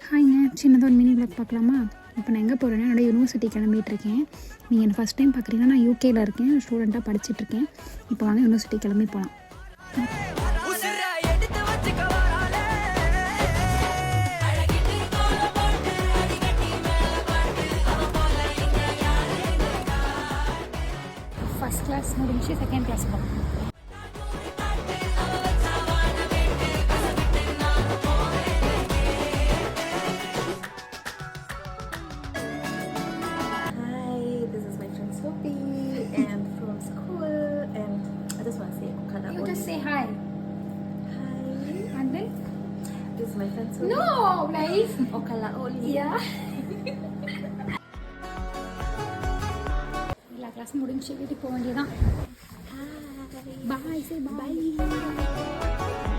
ஹாய்ங்க, சின்னதாக ஒரு mini vlog பார்க்கலாமா? இப்போ நான் எங்கே போகிறேன்னா என்னோடய யூனிவர்சிட்டி கிளம்பிகிட்ருக்கேன். நீங்கள் என்ன ஃபஸ்ட் டைம் பார்க்குறீங்கன்னா நான் யூகேயில் இருக்கேன், ஸ்டூடெண்ட்டாக படிச்சுட்ருக்கேன். இப்போ வாங்க யூனிவர்சிட்டி கிளம்பி போகலாம். ஃபஸ்ட் கிளாஸ் முடிஞ்சு செகண்ட் கிளாஸ் போகலாம். And from school, and I just want to say Okada. You just say hi. Hi. And then? This is my friend Sophie. No, nice. Okala only. Yeah. எல்லா class முடிஞ்சு வீட்டுக்கு போக வேண்டியதான். Hi. Bye. Say bye. Bye.